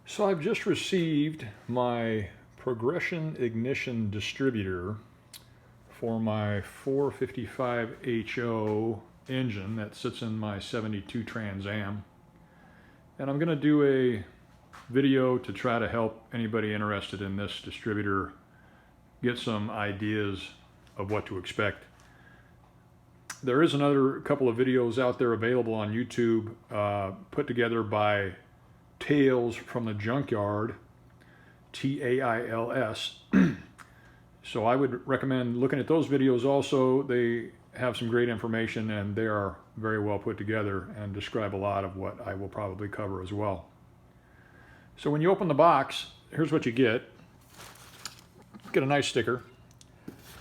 So I've just received my progression ignition distributor for my 455HO engine that sits in my 72 Trans Am. And I'm going to do a video to try to help anybody interested in this distributor get some ideas of what to expect. There is another couple of videos out there available on YouTube put together by Tales from the Junkyard, Tails. So I would recommend looking at those videos also. They have some great information and they are very well put together and describe a lot of what I will probably cover as well. So when you open the box, here's what you get. Get a nice sticker.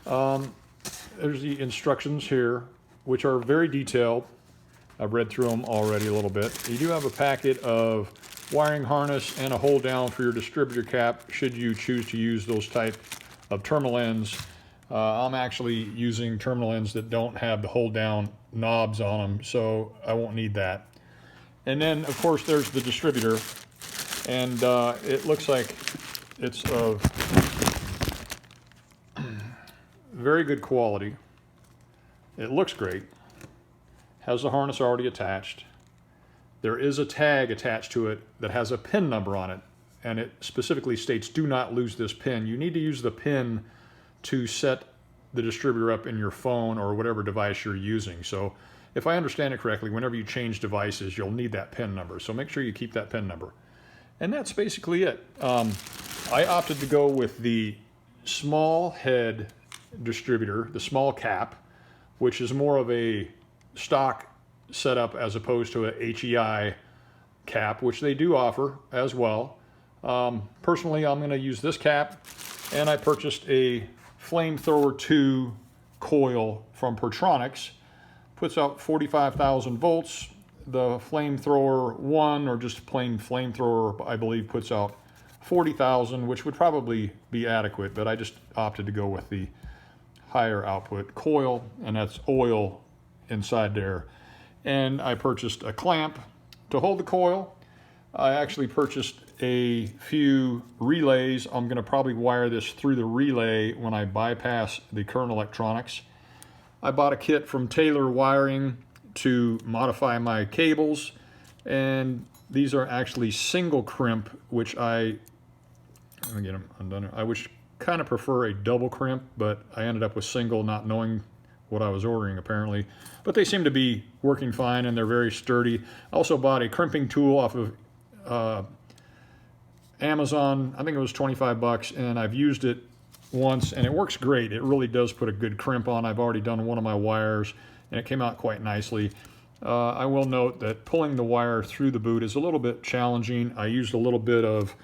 There's the instructions here, which are very detailed. I've read through them already a little bit. You do have a packet of wiring harness and a hold down for your distributor cap should you choose to use those type of terminal ends. I'm actually using terminal ends that don't have the hold down knobs on them, so I won't need that. And then of course there's the distributor, and it looks like it's of very good quality. It looks great. Has the harness already attached. There is a tag attached to it that has a pin number on it, and it specifically states do not lose this pin. You need to use the pin to set the distributor up in your phone or whatever device you're using. So if I understand it correctly, whenever you change devices, you'll need that pin number. So make sure you keep that pin number. And that's basically it. I opted to go with the small head distributor, the small cap, which is more of a stock setup as opposed to a HEI cap, which they do offer as well. Personally, I'm going to use this cap, and I purchased a Flamethrower 2 coil from Pertronics. Puts out 45,000 volts. The Flamethrower 1, or just plain Flamethrower, I believe puts out 40,000, which would probably be adequate, but I just opted to go with the higher output coil, and that's oil inside there. And I purchased a clamp to hold the coil. I actually purchased a few relays. I'm going to probably wire this through the relay when I bypass the current electronics. I bought a kit from Taylor Wiring to modify my cables, and these are actually single crimp, which let me get them undone. I wish kind of prefer a double crimp, but I ended up with single, not knowing what I was ordering apparently. But they seem to be working fine and they're very sturdy. I also bought a crimping tool off of Amazon. I think it was 25 bucks, and I've used it once and it works great. It really does put a good crimp on. I've already done one of my wires and it came out quite nicely. I will note that pulling the wire through the boot is a little bit challenging. I used a little bit of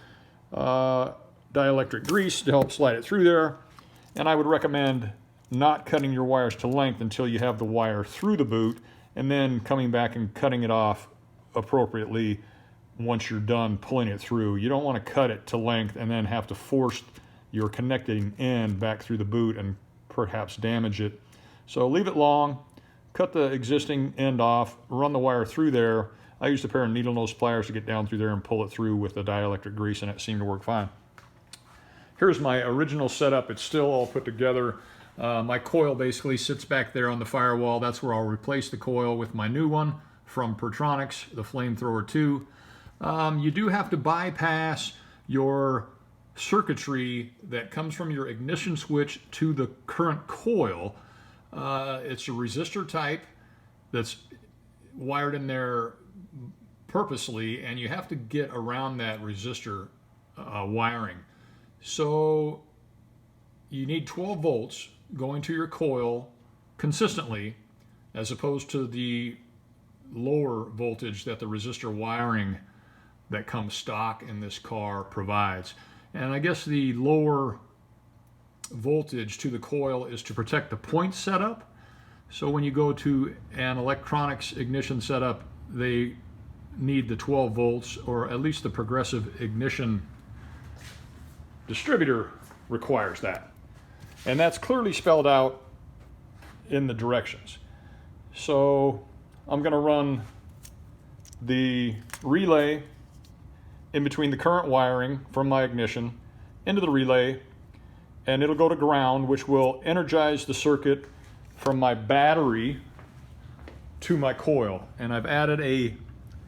dielectric grease to help slide it through there, and I would recommend not cutting your wires to length until you have the wire through the boot, and then coming back and cutting it off appropriately once you're done pulling it through. You don't want to cut it to length and then have to force your connecting end back through the boot and perhaps damage it. So leave it long, cut the existing end off, run the wire through there. I used a pair of needle nose pliers to get down through there and pull it through with the dielectric grease, and it seemed to work fine. Here's my original setup. It's still all put together. My coil basically sits back there on the firewall. That's where I'll replace the coil with my new one from Pertronics, the Flamethrower 2. You do have to bypass your circuitry that comes from your ignition switch to the current coil. It's a resistor type that's wired in there purposely, and you have to get around that resistor wiring. So you need 12 volts going to your coil consistently, as opposed to the lower voltage that the resistor wiring that comes stock in this car provides. And I guess the lower voltage to the coil is to protect the point setup. So when you go to an electronics ignition setup, they need the 12 volts, or at least the progressive ignition distributor requires that. And that's clearly spelled out in the directions. So I'm going to run the relay in between the current wiring from my ignition into the relay, and it'll go to ground, which will energize the circuit from my battery to my coil. And I've added a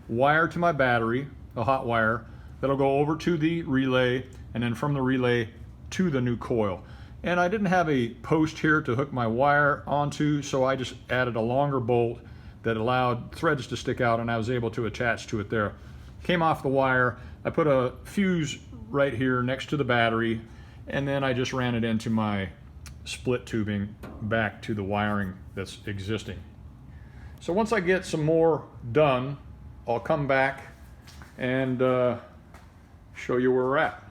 wire to my battery, a hot wire, that'll go over to the relay, and then from the relay to the new coil. And I didn't have a post here to hook my wire onto, so I just added a longer bolt that allowed threads to stick out, and I was able to attach to it there. Came off the wire. I put a fuse right here next to the battery, and then I just ran it into my split tubing back to the wiring that's existing. So once I get some more done, I'll come back and show you where we're at.